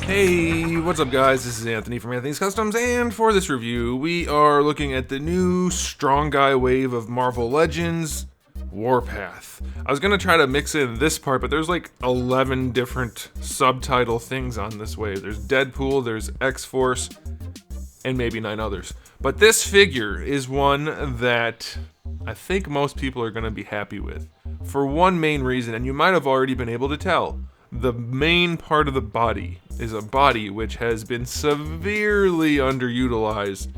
Hey, what's up guys? This is Anthony from Anthony's Customs, and for this review, we are looking at the new Strong Guy wave of Marvel Legends, WARPATH. I was gonna try to mix in this part, but there's like 11 different subtitle things on this wave. There's Deadpool, there's X-Force, and maybe 9 others. But this figure is one that I think most people are gonna be happy with. For one main reason, and you might have already been able to tell. The main part of the body is a body which has been severely underutilized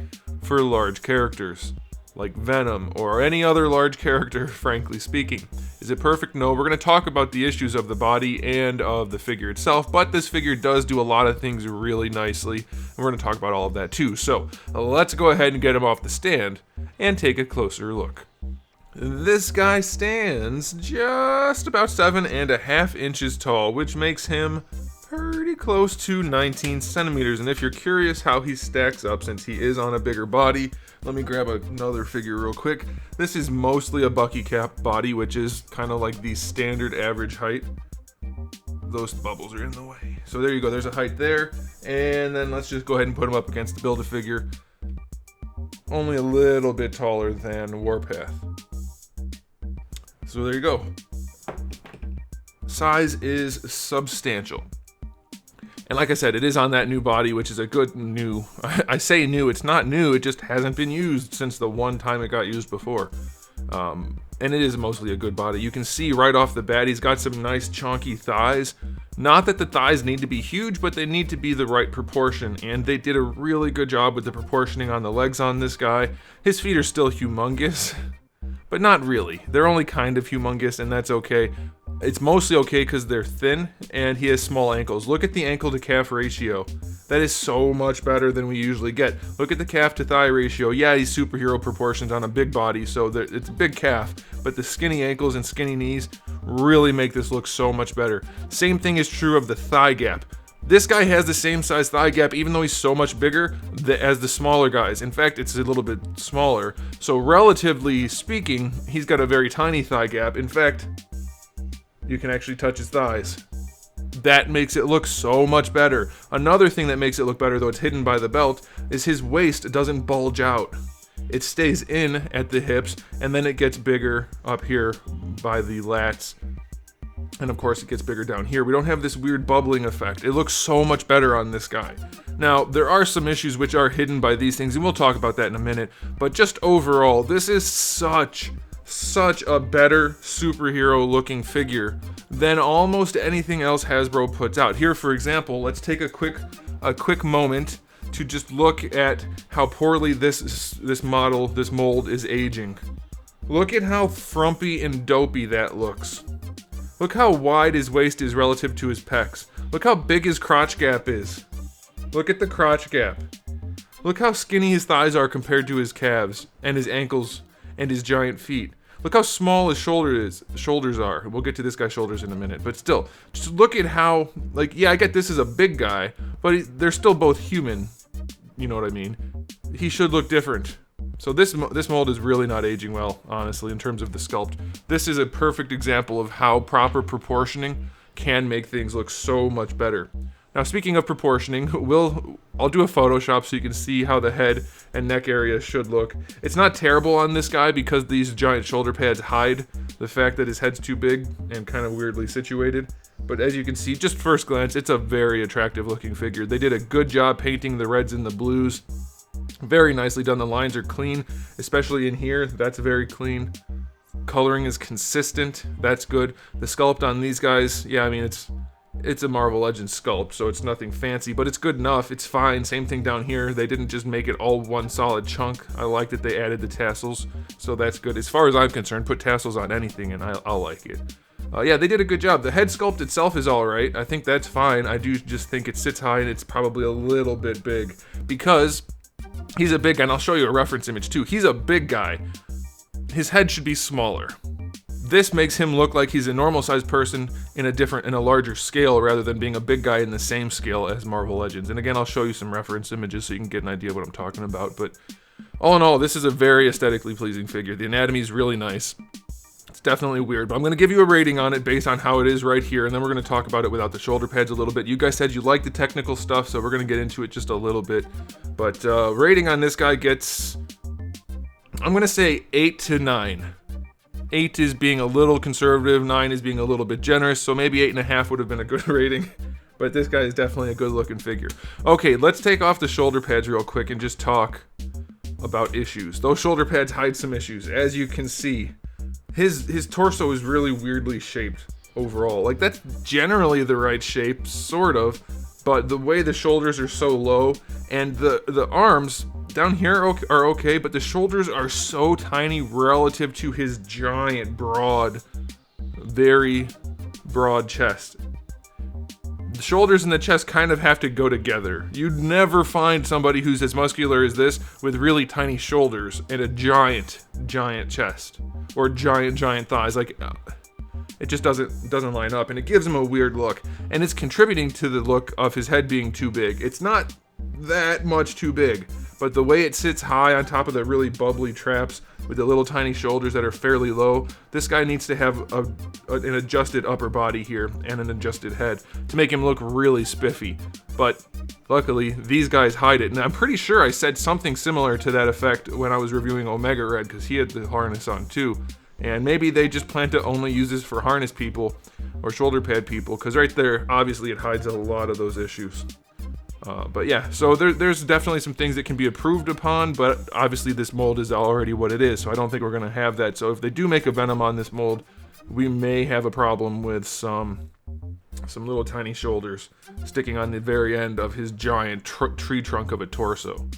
for large characters, like Venom or any other large character, frankly speaking. Is it perfect? No, we're going to talk about the issues of the body and of the figure itself, but this figure does do a lot of things really nicely, and we're going to talk about all of that too. So let's go ahead and get him off the stand and take a closer look. This guy stands just about 7.5 inches tall, which makes him pretty close to 19 centimeters. And if you're curious how he stacks up since he is on a bigger body, let me grab another figure real quick. This is mostly a bucky cap body, which is kind of like the standard average height. Those bubbles are in the way. So there you go, there's a height there. And then let's just go ahead and put him up against the Build-A-Figure. Only a little bit taller than WARPATH. So there you go. Size is substantial. And like I said, it is on that new body, which is a good new... I say new, it's not new, it just hasn't been used since the one time it got used before. And it is mostly a good body. You can see right off the bat, he's got some nice chunky thighs. Not that the thighs need to be huge, but they need to be the right proportion. And they did a really good job with the proportioning on the legs on this guy. His feet are still humongous. But not really. They're only kind of humongous, and that's okay. It's mostly okay because they're thin, and he has small ankles. Look at the ankle to calf ratio. That is so much better than we usually get. Look at the calf to thigh ratio. Yeah, he's superhero proportions on a big body, so it's a big calf. But the skinny ankles and skinny knees really make this look so much better. Same thing is true of the thigh gap. This guy has the same size thigh gap, even though he's so much bigger as the smaller guys. In fact, it's a little bit smaller. So relatively speaking, he's got a very tiny thigh gap. In fact, you can actually touch his thighs. That makes it look so much better. Another thing that makes it look better, though it's hidden by the belt, is his waist doesn't bulge out. It stays in at the hips, and then it gets bigger up here by the lats. And of course it gets bigger down here. We don't have this weird bubbling effect. It looks so much better on this guy. Now, there are some issues which are hidden by these things, and we'll talk about that in a minute. But just overall, this is such a better superhero looking figure than almost anything else Hasbro puts out. Here, for example, let's take a quick moment to just look at how poorly this mold is aging. Look at how frumpy and dopey that looks. Look how wide his waist is relative to his pecs. Look how big his crotch gap is. Look at the crotch gap. Look how skinny his thighs are compared to his calves and his ankles and his giant feet. Look how small his shoulders are. We'll get to this guy's shoulders in a minute, but still, just look at how, like, yeah, I get this is a big guy, but they're still both human. You know what I mean? He should look different. So this mold is really not aging well, honestly, in terms of the sculpt. This is a perfect example of how proper proportioning can make things look so much better. Now, speaking of proportioning, I'll do a Photoshop so you can see how the head and neck area should look. It's not terrible on this guy because these giant shoulder pads hide the fact that his head's too big and kind of weirdly situated. But as you can see, just first glance, it's a very attractive looking figure. They did a good job painting the reds and the blues. Very nicely done. The lines are clean, especially in here. That's very clean. Coloring is consistent. That's good. The sculpt on these guys, yeah, I mean, it's a Marvel Legends sculpt, so it's nothing fancy, but it's good enough. It's fine. Same thing down here. They didn't just make it all one solid chunk. I like that they added the tassels, so that's good. As far as I'm concerned, put tassels on anything and I'll like it. Yeah, they did a good job. The head sculpt itself is alright. I think that's fine. I do just think it sits high and it's probably a little bit big because he's a big guy, and I'll show you a reference image too. He's a big guy. His head should be smaller. This makes him look like he's a normal sized person in a larger scale rather than being a big guy in the same scale as Marvel Legends. And again, I'll show you some reference images so you can get an idea of what I'm talking about. But all in all, this is a very aesthetically pleasing figure. The anatomy is really nice. It's definitely weird, but I'm going to give you a rating on it based on how it is right here, and then we're going to talk about it without the shoulder pads a little bit. You guys said you like the technical stuff, so we're going to get into it just a little bit. But rating on this guy gets, I'm going to say 8 to 9. 8 is being a little conservative, 9 is being a little bit generous, so maybe 8.5 would have been a good rating. But this guy is definitely a good looking figure. Okay, let's take off the shoulder pads real quick and just talk about issues. Those shoulder pads hide some issues. As you can see, his torso is really weirdly shaped overall. Like, that's generally the right shape, sort of, but the way the shoulders are so low, and the arms down here are okay, but the shoulders are so tiny relative to his giant, broad, very broad chest. The shoulders and the chest kind of have to go together. You'd never find somebody who's as muscular as this with really tiny shoulders and a giant chest or giant thighs. Like, it just doesn't line up, and it gives him a weird look, and it's contributing to the look of his head being too big. It's not that much too big, but the way it sits high on top of the really bubbly traps with the little tiny shoulders that are fairly low, this guy needs to have an adjusted upper body here and an adjusted head to make him look really spiffy. But luckily, these guys hide it, and I'm pretty sure I said something similar to that effect when I was reviewing Omega Red, because he had the harness on too. And maybe they just plan to only use this for harness people or shoulder pad people, because right there, obviously it hides a lot of those issues. But yeah, so there's definitely some things that can be improved upon, but obviously this mold is already what it is, so I don't think we're going to have that. So if they do make a Venom on this mold, we may have a problem with some little tiny shoulders sticking on the very end of his giant tree trunk of a torso.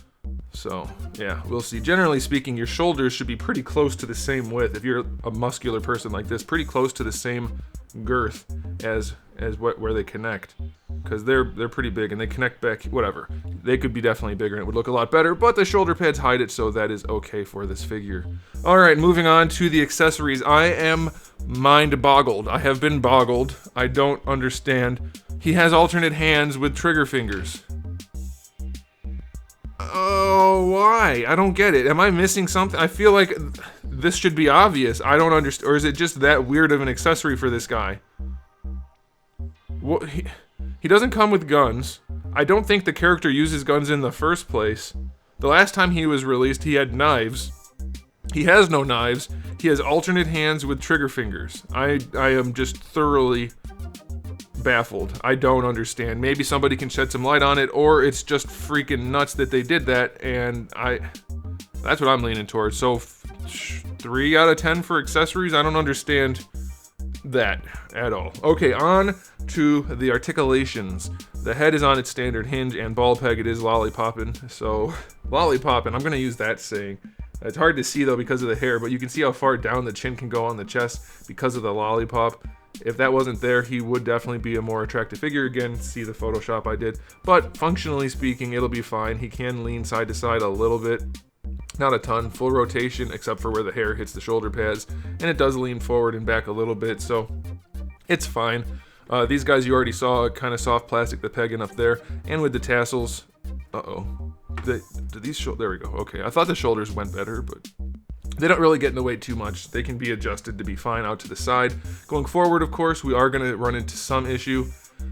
So yeah, we'll see. Generally speaking, your shoulders should be pretty close to the same width. If you're a muscular person like this, pretty close to the same girth as where they connect, because they're pretty big and they connect back. Whatever, they could be definitely bigger and it would look a lot better, but the shoulder pads hide it, so that is okay for this figure. All right, moving on to the accessories. I am mind boggled. I have been boggled. I don't understand. He has alternate hands with trigger fingers. Oh, why? I don't get it. Am I missing something? I feel like this should be obvious. I don't understand. Or is it just that weird of an accessory for this guy? What? He doesn't come with guns. I don't think the character uses guns in the first place. The last time he was released, he had knives. He has no knives. He has alternate hands with trigger fingers. I am just thoroughly baffled. I don't understand. Maybe somebody can shed some light on it, or it's just freaking nuts that they did that, and that's what I'm leaning towards. So 3 out of 10 for accessories. I don't understand that at all. Okay, on to the articulations. The head is on its standard hinge and ball peg. It is lollipopping. So lollipopping, I'm gonna use that saying. It's hard to see though because of the hair, but you can see how far down the chin can go on the chest because of the lollipop. If that wasn't there, he would definitely be a more attractive figure. Again, see the Photoshop I did. But functionally speaking, it'll be fine. He can lean side to side a little bit. Not a ton. Full rotation, except for where the hair hits the shoulder pads. And it does lean forward and back a little bit, so it's fine. These guys you already saw, kind of soft plastic, the pegging up there. And with the tassels... Uh-oh. There we go. Okay, I thought the shoulders went better, but... they don't really get in the way too much. They can be adjusted to be fine out to the side. Going forward, of course, we are going to run into some issue.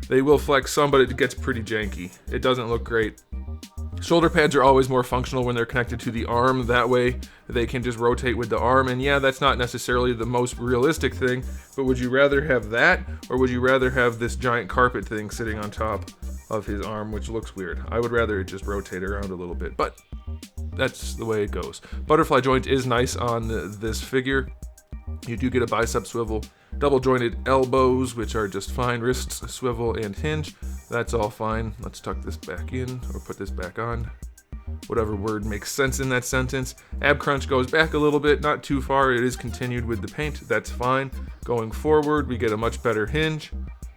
They will flex some, but it gets pretty janky. It doesn't look great. Shoulder pads are always more functional when they're connected to the arm. That way, they can just rotate with the arm. And yeah, that's not necessarily the most realistic thing, but would you rather have that, or would you rather have this giant carpet thing sitting on top of his arm, which looks weird? I would rather it just rotate around a little bit, but that's the way it goes. Butterfly joint is nice on this figure. You do get a bicep swivel, double jointed elbows, which are just fine, wrists swivel and hinge. That's all fine. Let's tuck this back in or put this back on. Whatever word makes sense in that sentence. Ab crunch goes back a little bit, not too far. It is continued with the paint. That's fine. Going forward, we get a much better hinge.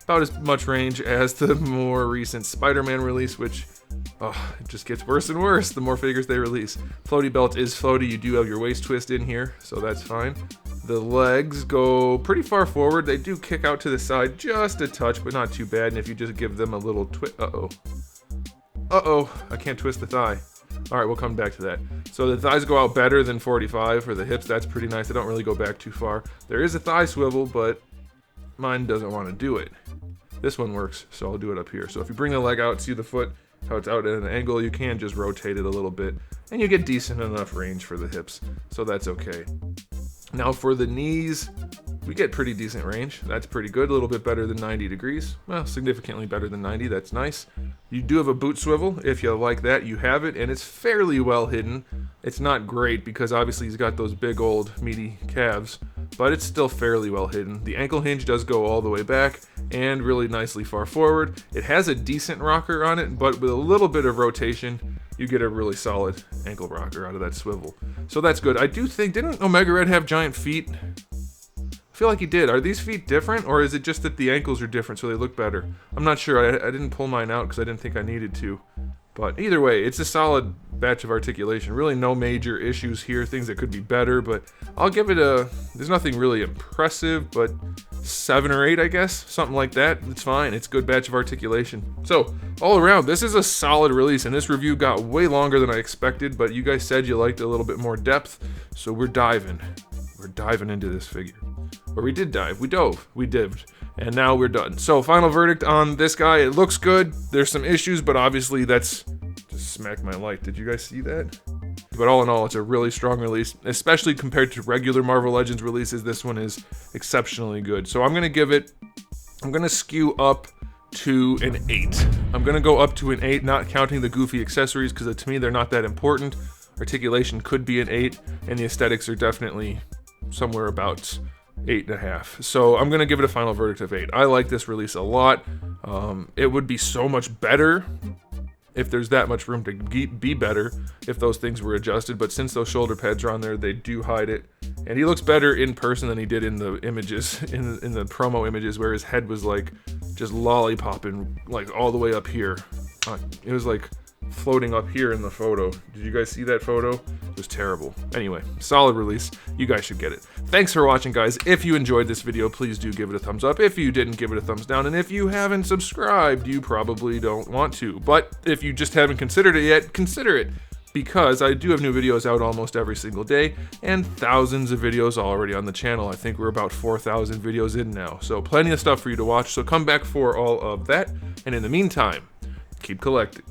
About as much range as the more recent Spider-Man release, which it just gets worse and worse the more figures they release. Floaty belt is floaty. You do have your waist twist in here, so that's fine. The legs go pretty far forward. They do kick out to the side just a touch, but not too bad. And if you just give them a little twist... Uh-oh, I can't twist the thigh. All right, we'll come back to that. So the thighs go out better than 45 for the hips. That's pretty nice. They don't really go back too far. There is a thigh swivel, but mine doesn't want to do it. This one works, so I'll do it up here. So if you bring the leg out, see the foot, how it's out at an angle, you can just rotate it a little bit, and you get decent enough range for the hips, so that's okay. Now for the knees, we get pretty decent range. That's pretty good, a little bit better than 90 degrees. Well, significantly better than 90, that's nice. You do have a boot swivel. If you like that, you have it, and it's fairly well hidden. It's not great because obviously he's got those big old meaty calves, but it's still fairly well hidden. The ankle hinge does go all the way back and really nicely far forward. It has a decent rocker on it, but with a little bit of rotation, you get a really solid ankle rocker out of that swivel. So that's good. I do think, didn't Omega Red have giant feet? I feel like he did. Are these feet different, or is it just that the ankles are different so they look better? I'm not sure. I didn't pull mine out because I didn't think I needed to. But either way, it's a solid batch of articulation. Really no major issues here, things that could be better, but I'll give it a, there's nothing really impressive, but 7 or 8, I guess, something like that. It's fine. It's a good batch of articulation. So all around, this is a solid release, and this review got way longer than I expected, but you guys said you liked a little bit more depth, so we're diving into this figure. Or we did dive, we dived, and now we're done. So final verdict on this guy, it looks good. There's some issues, but obviously that's, just smacked my light. Did you guys see that? But all in all, it's a really strong release, especially compared to regular Marvel Legends releases. This one is exceptionally good. So I'm gonna skew up to an 8. I'm gonna go up to an 8, not counting the goofy accessories, because to me they're not that important. Articulation could be an 8, and the aesthetics are definitely somewhere about 8.5. So I'm gonna give it a final verdict of 8. I like this release a lot. It would be so much better if there's that much room to be better if those things were adjusted, but since those shoulder pads are on there, they do hide it. And he looks better in person than he did in the images, in the promo images, where his head was like just lollipopping like all the way up here. It was like floating up here in the photo. Did you guys see that photo? It was terrible. Anyway, solid release. You guys should get it. Thanks for watching, guys. If you enjoyed this video, please do give it a thumbs up. If you didn't, give it a thumbs down. And if you haven't subscribed, you probably don't want to. But if you just haven't considered it yet, consider it, because I do have new videos out almost every single day, and thousands of videos already on the channel. I think we're about 4,000 videos in now. So plenty of stuff for you to watch. So come back for all of that. And in the meantime, keep collecting.